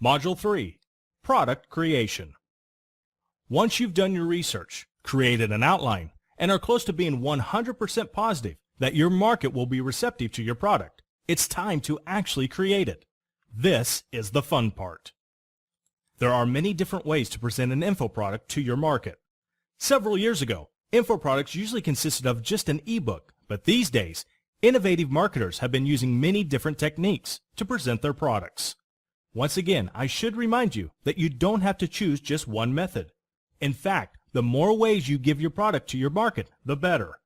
Module 3. Product Creation. Once you've done your research, created an outline, and are close to being 100% positive that your market will be receptive to your product, it's time to actually create it. This is the fun part. There are many different ways to present an info product to your market. Several years ago, info products usually consisted of just an ebook, but these days, innovative marketers have been using many different techniques to present their products. Once again, I should remind you that you don't have to choose just one method. In fact, the more ways you give your product to your market, the better.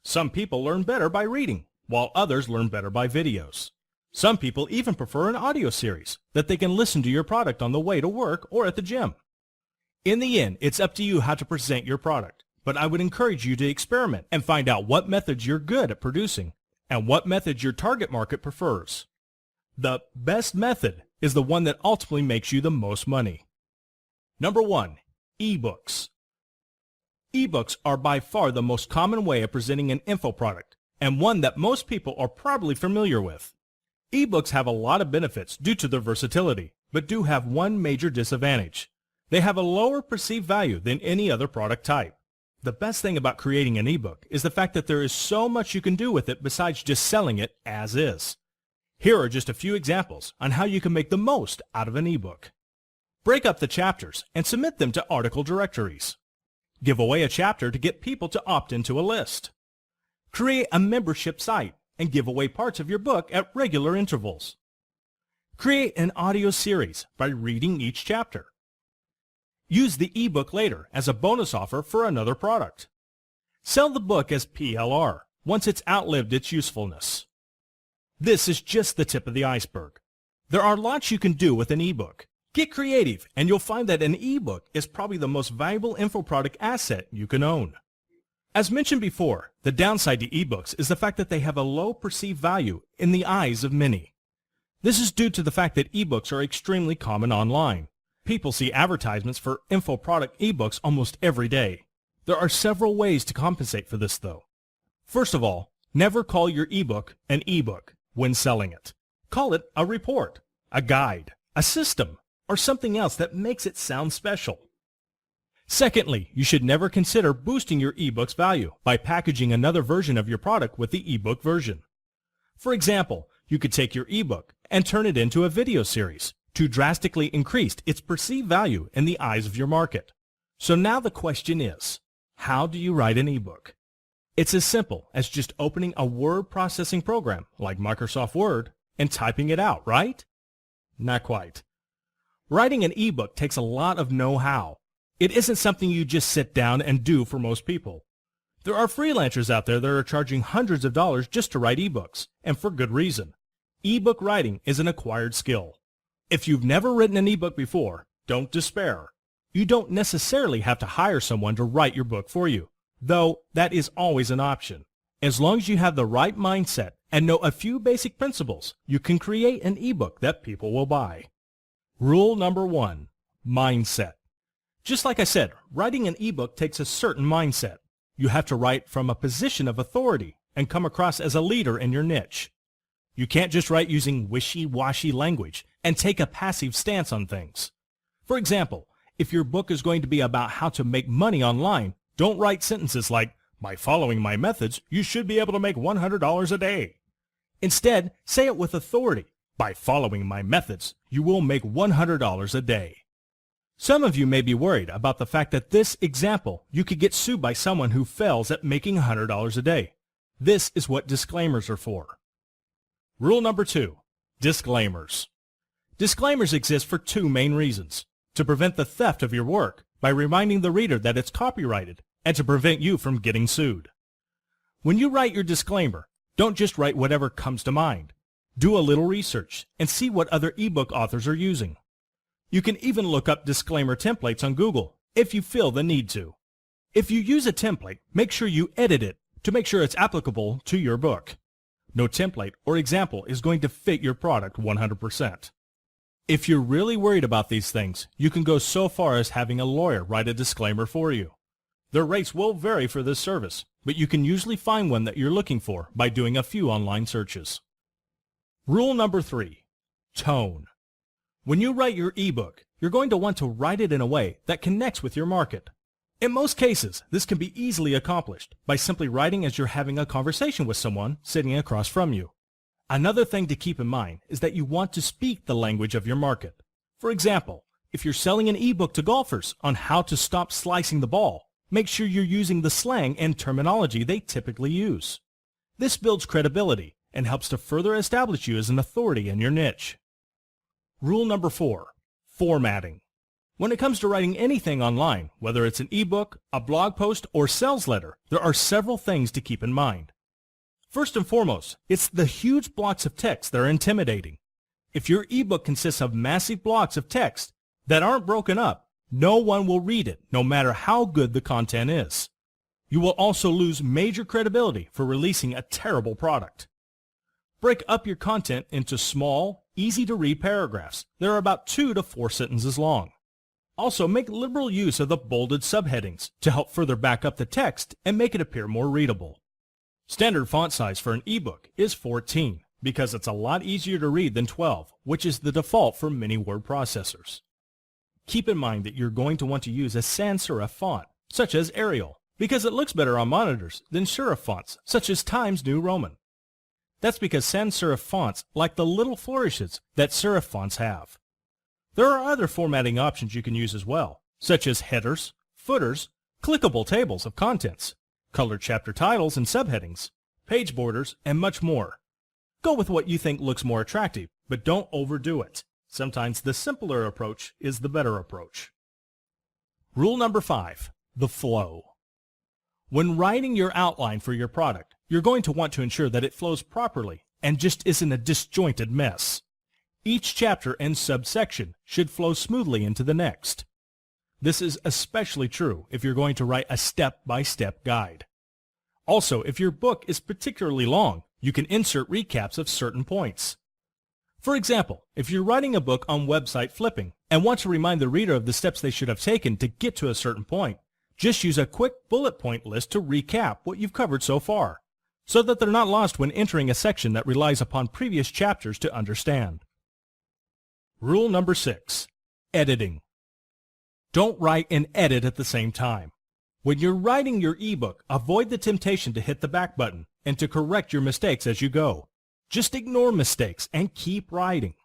Some people learn better by reading, while others learn better by videos. Some people even prefer an audio series that they can listen to your product on the way to work or at the gym. In the end, it's up to you how to present your product, but I would encourage you to experiment and find out what methods you're good at producing and what methods your target market prefers. The best method is the one that ultimately makes you the most money. Number 1. Ebooks. Ebooks are by far the most common way of presenting an info product, and one that most people are probably familiar with. Ebooks have a lot of benefits due to their versatility, but do have one major disadvantage. They have a lower perceived value than any other product type. The best thing about creating an ebook is the fact that there is so much you can do with it besides just selling it as is. Here are just a few examples on how you can make the most out of an ebook. Break up the chapters and submit them to article directories. Give away a chapter to get people to opt into a list. Create a membership site and give away parts of your book at regular intervals. Create an audio series by reading each chapter. Use the ebook later as a bonus offer for another product. Sell the book as PLR once it's outlived its usefulness. This is just the tip of the iceberg. There are lots you can do with an ebook. Get creative and you'll find that an ebook is probably the most valuable info product asset you can own. As mentioned before, the downside to ebooks is the fact that they have a low perceived value in the eyes of many. This is due to the fact that ebooks are extremely common online. People see advertisements for info product ebooks almost every day. There are several ways to compensate for this though. First of all, never call your ebook an ebook when selling it. Call it a report, a guide, a system, or something else that makes it sound special. Secondly, you should never consider boosting your ebook's value by packaging another version of your product with the ebook version. For example, you could take your ebook and turn it into a video series to drastically increase its perceived value in the eyes of your market. So now the question is, how do you write an ebook? It's as simple as just opening a word processing program like Microsoft Word and typing it out, right? Not quite. Writing an ebook takes a lot of know-how. It isn't something you just sit down and do for most people. There are freelancers out there that are charging hundreds of dollars just to write ebooks, and for good reason. Ebook writing is an acquired skill. If you've never written an ebook before, don't despair. You don't necessarily have to hire someone to write your book for you, though that is always an option. As long as you have the right mindset and know a few basic principles, you can create an ebook that people will buy. Rule number 1, mindset. Just like I said, writing an ebook takes a certain mindset. You have to write from a position of authority and come across as a leader in your niche. You can't just write using wishy-washy language and take a passive stance on things. For example, if your book is going to be about how to make money online, don't write sentences like, "By following my methods, you should be able to make $100 a day." Instead, say it with authority. "By following my methods, you will make $100 a day." Some of you may be worried about the fact that this example, you could get sued by someone who fails at making $100 a day. This is what disclaimers are for. Rule number 2, disclaimers. Disclaimers exist for two main reasons: to prevent the theft of your work by reminding the reader that it's copyrighted, and to prevent you from getting sued. When you write your disclaimer, don't just write whatever comes to mind. Do a little research and see what other ebook authors are using. You can even look up disclaimer templates on Google if you feel the need to. If you use a template, make sure you edit it to make sure it's applicable to your book. No template or example is going to fit your product 100%. If you're really worried about these things, you can go so far as having a lawyer write a disclaimer for you. Their rates will vary for this service, but you can usually find one that you're looking for by doing a few online searches. Rule number 3, tone. When you write your ebook, you're going to want to write it in a way that connects with your market. In most cases, this can be easily accomplished by simply writing as you're having a conversation with someone sitting across from you. Another thing to keep in mind is that you want to speak the language of your market. For example, if you're selling an ebook to golfers on how to stop slicing the ball, make sure you're using the slang and terminology they typically use. This builds credibility and helps to further establish you as an authority in your niche. Rule number 4, formatting. When it comes to writing anything online, whether it's an ebook, a blog post, or sales letter, there are several things to keep in mind. First and foremost, it's the huge blocks of text that are intimidating. If your ebook consists of massive blocks of text that aren't broken up, no one will read it, no matter how good the content is. You will also lose major credibility for releasing a terrible product. Break up your content into small, easy-to-read paragraphs that are about 2 to 4 sentences long. Also, make liberal use of the bolded subheadings to help further back up the text and make it appear more readable. Standard font size for an ebook is 14 because it's a lot easier to read than 12, which is the default for many word processors. Keep in mind that you're going to want to use a sans serif font, such as Arial, because it looks better on monitors than serif fonts, such as Times New Roman. That's because sans serif fonts like the little flourishes that serif fonts have. There are other formatting options you can use as well, such as headers, footers, clickable tables of contents, colored chapter titles and subheadings, page borders, and much more. Go with what you think looks more attractive, but don't overdo it. Sometimes the simpler approach is the better approach. Rule number 5, the flow. When writing your outline for your product, you're going to want to ensure that it flows properly and just isn't a disjointed mess. Each chapter and subsection should flow smoothly into the next. This is especially true if you're going to write a step-by-step guide. Also, if your book is particularly long, you can insert recaps of certain points. For example, if you're writing a book on website flipping and want to remind the reader of the steps they should have taken to get to a certain point, just use a quick bullet point list to recap what you've covered so far, so that they're not lost when entering a section that relies upon previous chapters to understand. Rule number 6, editing. Don't write and edit at the same time. When you're writing your ebook, avoid the temptation to hit the back button and to correct your mistakes as you go. Just ignore mistakes and keep writing.